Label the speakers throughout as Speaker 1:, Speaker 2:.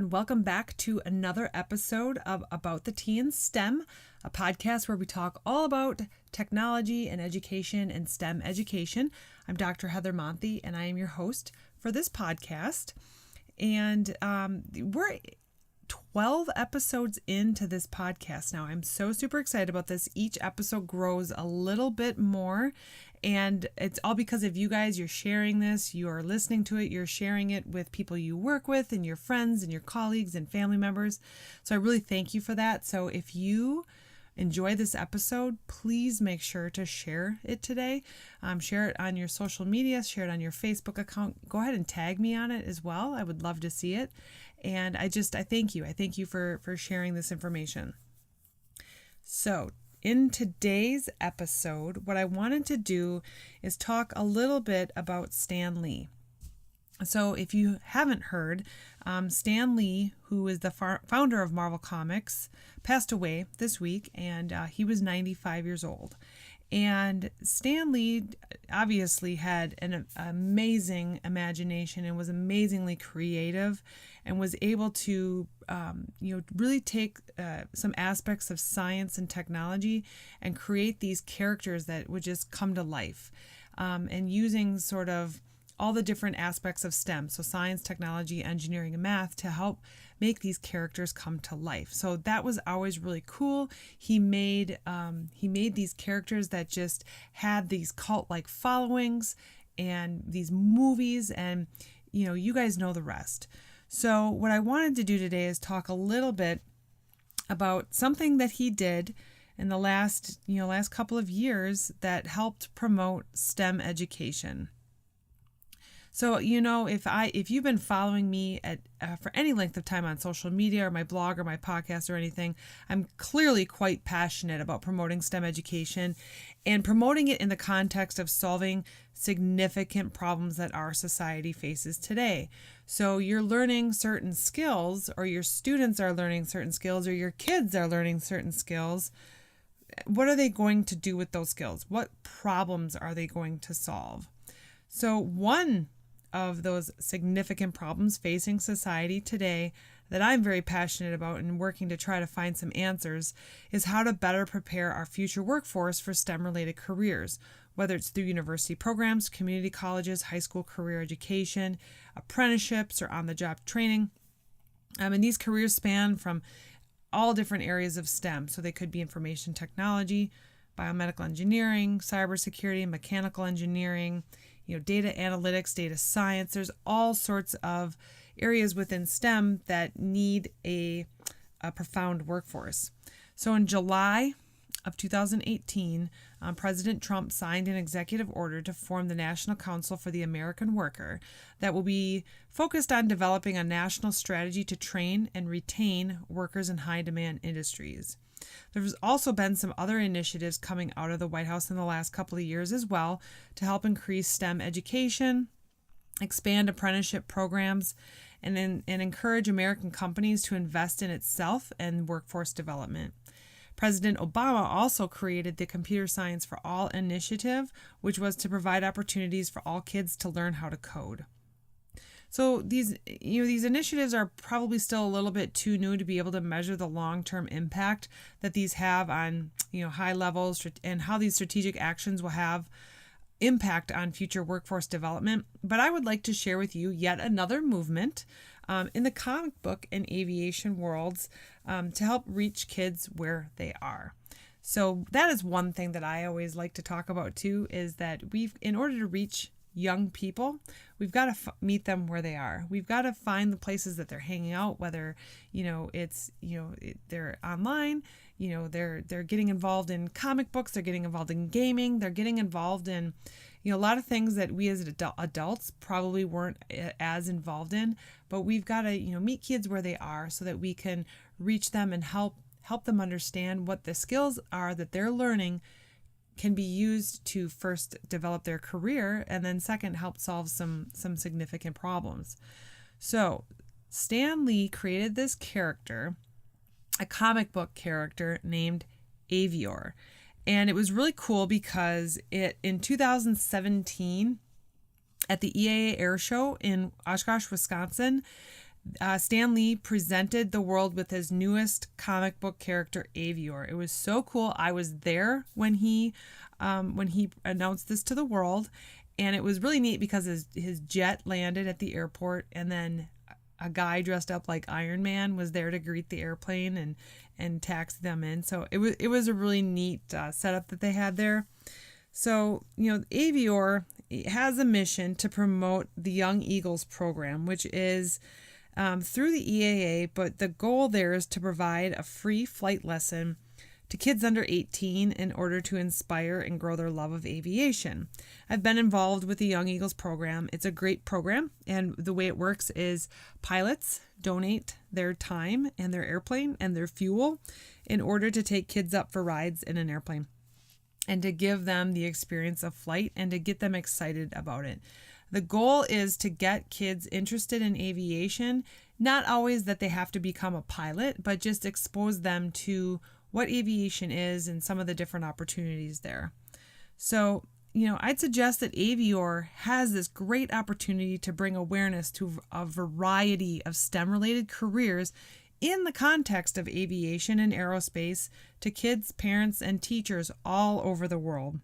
Speaker 1: and welcome back to another episode of About the Tea in STEM, a podcast where we talk all about technology and education and STEM education. I'm Dr. Heather Monthy, and I am your host for this podcast. And we're 12 episodes into this podcast now. I'm so super excited about this. Each episode grows a little bit more, and it's all because of you guys. You're sharing this, you're listening to it, you're sharing it with people you work with and your friends and your colleagues and family members. So I really thank you for that. So if you enjoy this episode, please make sure to share it today. Share it on your social media, share it on your Facebook account. Go ahead and tag me on it as well. I would love to see it. And I thank you. I thank you for sharing this information. So in today's episode, what I wanted to do is talk a little bit about Stan Lee. So if you haven't heard, Stan Lee, who is the founder of Marvel Comics, passed away this week, and he was 95 years old. And Stan Lee obviously had an amazing imagination and was amazingly creative and was able to, really take some aspects of science and technology and create these characters that would just come to life, and using sort of all the different aspects of STEM, so science, technology, engineering, and math, to help make these characters come to life. So that was always really cool. He made these characters that just had these cult-like followings and these movies, and you guys know the rest. So what I wanted to do today is talk a little bit about something that he did in the last couple of years that helped promote STEM education. So, if you've been following me for any length of time on social media or my blog or my podcast or anything, I'm clearly quite passionate about promoting STEM education and promoting it in the context of solving significant problems that our society faces today. So you're learning certain skills, or your students are learning certain skills, or your kids are learning certain skills. What are they going to do with those skills? What problems are they going to solve? So one of those significant problems facing society today that I'm very passionate about and working to try to find some answers is how to better prepare our future workforce for STEM-related careers, whether it's through university programs, community colleges, high school career education, apprenticeships, or on-the-job training. And these careers span from all different areas of STEM. So they could be information technology, biomedical engineering, cybersecurity, mechanical engineering, data analytics, data science. There's all sorts of areas within STEM that need a profound workforce. So in July of 2018, President Trump signed an executive order to form the National Council for the American Worker that will be focused on developing a national strategy to train and retain workers in high-demand industries. There's also been some other initiatives coming out of the White House in the last couple of years as well to help increase STEM education, expand apprenticeship programs, and encourage American companies to invest in itself and workforce development. President Obama also created the Computer Science for All initiative, which was to provide opportunities for all kids to learn how to code. So these initiatives are probably still a little bit too new to be able to measure the long-term impact that these have on, high levels, and how these strategic actions will have impact on future workforce development. But I would like to share with you yet another movement in the comic book and aviation worlds to help reach kids where they are. So that is one thing that I always like to talk about too, is that in order to reach young people, we've got to meet them where they are. We've got to find the places that they're hanging out, whether they're online, they're getting involved in comic books, they're getting involved in gaming, they're getting involved in a lot of things that we as adults probably weren't as involved in. But we've got to meet kids where they are so that we can reach them and help them understand what the skills are that they're learning can be used to first develop their career, and then second, help solve some significant problems. So Stan Lee created this character, a comic book character named Aviore. And it was really cool because in 2017, at the EAA Airshow in Oshkosh, Wisconsin, Stan Lee presented the world with his newest comic book character, Aviore. It was so cool. I was there when he announced this to the world, and it was really neat because his jet landed at the airport, and then a guy dressed up like Iron Man was there to greet the airplane and taxi them in. So it was a really neat setup that they had there. So, Aviore has a mission to promote the Young Eagles program, which is through the EAA, but the goal there is to provide a free flight lesson to kids under 18 in order to inspire and grow their love of aviation. I've been involved with the Young Eagles program. It's a great program, and the way it works is pilots donate their time and their airplane and their fuel in order to take kids up for rides in an airplane and to give them the experience of flight and to get them excited about it. The goal is to get kids interested in aviation, not always that they have to become a pilot, but just expose them to what aviation is and some of the different opportunities there. So, I'd suggest that Aviore has this great opportunity to bring awareness to a variety of STEM-related careers in the context of aviation and aerospace to kids, parents, and teachers all over the world.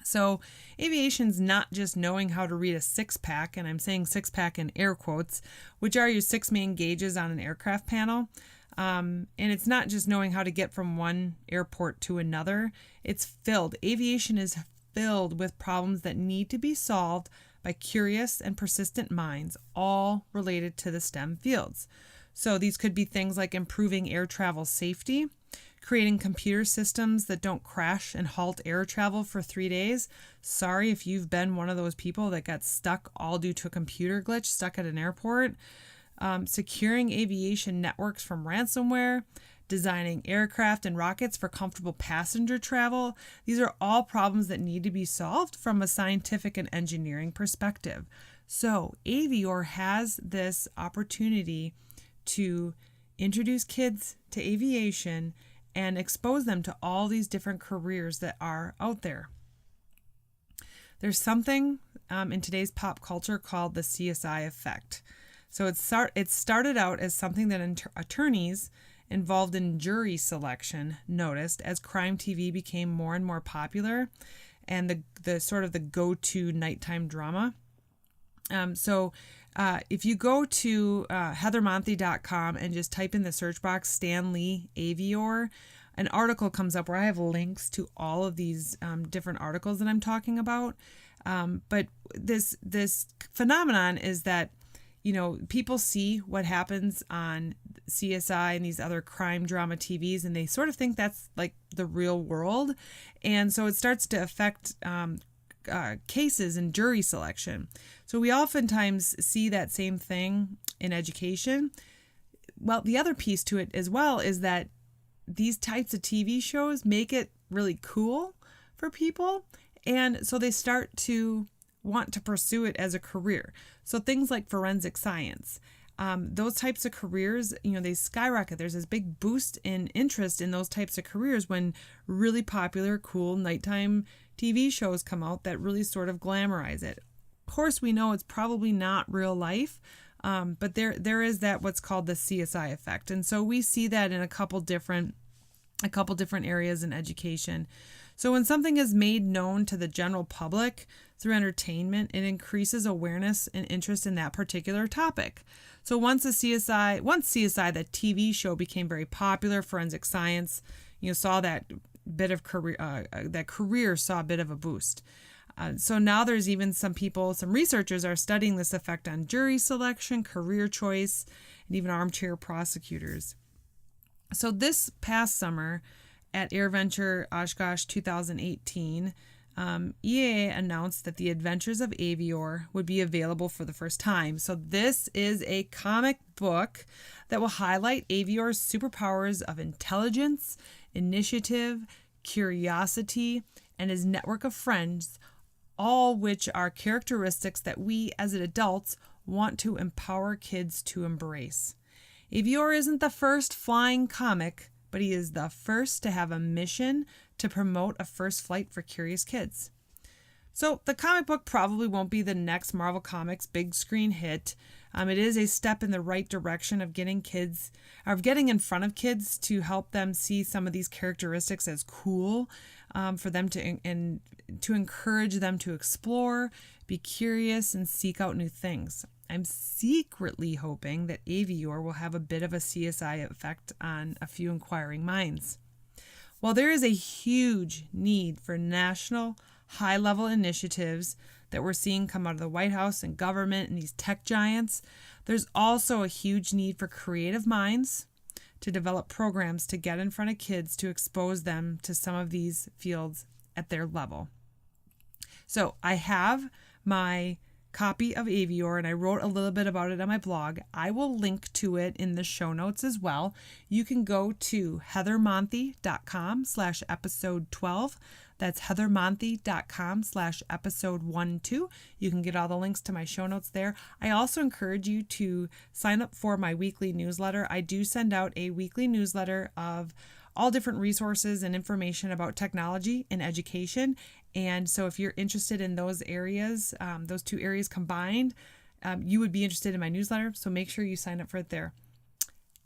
Speaker 1: So aviation's not just knowing how to read a six-pack, and I'm saying six-pack in air quotes, which are your 6 main gauges on an aircraft panel. And it's not just knowing how to get from one airport to another. Aviation is filled with problems that need to be solved by curious and persistent minds, all related to the STEM fields. So these could be things like improving air travel safety, creating computer systems that don't crash and halt air travel for 3 days. Sorry if you've been one of those people that got stuck all due to a computer glitch stuck at an airport. Securing aviation networks from ransomware, designing aircraft and rockets for comfortable passenger travel. These are all problems that need to be solved from a scientific and engineering perspective. So Aviore has this opportunity to introduce kids to aviation and expose them to all these different careers that are out there. There's something in today's pop culture called the Csi Effect. So it started out as something that attorneys involved in jury selection noticed as crime TV became more and more popular and the sort of the go-to nighttime drama. If you go to heathermonthy.com and just type in the search box Stan Lee Aviore, an article comes up where I have links to all of these different articles that I'm talking about. But this phenomenon is that, people see what happens on CSI and these other crime drama TVs, and they sort of think that's like the real world. And so it starts to affect cases and jury selection. So we oftentimes see that same thing in education. Well, the other piece to it as well is that these types of TV shows make it really cool for people. And so they start to want to pursue it as a career. So things like forensic science, those types of careers, they skyrocket. There's this big boost in interest in those types of careers when really popular, cool nighttime TV shows come out that really sort of glamorize it. Of course, we know it's probably not real life, but there is that what's called the CSI effect. And so we see that in a couple different areas in education. So when something is made known to the general public through entertainment, it increases awareness and interest in that particular topic. So once CSI, the TV show became very popular, forensic science, saw that bit of career, that career saw a bit of a boost. So now there's even some researchers are studying this effect on jury selection, career choice, and even armchair prosecutors. So this past summer at Airventure Oshkosh 2018, EAA announced that the Adventures of Aviore would be available for the first time. So this is a comic book that will highlight Aviore's superpowers of intelligence, initiative, curiosity, and his network of friends, all which are characteristics that we as adults want to empower kids to embrace. Aviore isn't the first flying comic, but he is the first to have a mission to promote a first flight for curious kids. So the comic book probably won't be the next Marvel Comics big screen hit, It is a step in the right direction of getting in front of kids to help them see some of these characteristics as cool, for them to encourage them to explore, be curious, and seek out new things. I'm secretly hoping that Aviore will have a bit of a CSI effect on a few inquiring minds. While there is a huge need for national, high-level initiatives that we're seeing come out of the White House and government and these tech giants, there's also a huge need for creative minds to develop programs to get in front of kids to expose them to some of these fields at their level. So I have my copy of Aviore, and I wrote a little bit about it on my blog. I will link to it in the show notes as well. You can go to heathermonthy.com/episode 12. That's heathermonthy.com/episode 12. You can get all the links to my show notes there. I also encourage you to sign up for my weekly newsletter. I do send out a weekly newsletter of all different resources and information about technology and education. And so if you're interested in those areas, those two areas combined, you would be interested in my newsletter. So make sure you sign up for it there.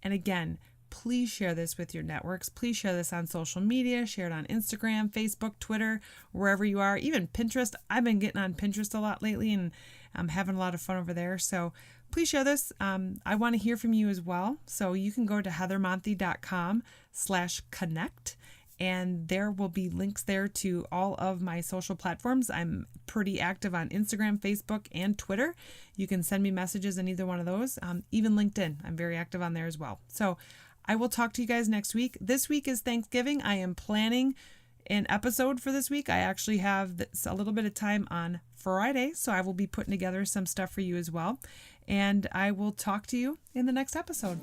Speaker 1: And again, please share this with your networks. Please share this on social media. Share it on Instagram, Facebook, Twitter, wherever you are, even Pinterest. I've been getting on Pinterest a lot lately, and I'm having a lot of fun over there. So please share this. I want to hear from you as well. So you can go to heathermonthy.com/connect. And there will be links there to all of my social platforms. I'm pretty active on Instagram, Facebook, and Twitter. You can send me messages on either one of those, even LinkedIn. I'm very active on there as well. So I will talk to you guys next week. This week is Thanksgiving. I am planning an episode for this week. I actually have a little bit of time on Friday, so I will be putting together some stuff for you as well. And I will talk to you in the next episode.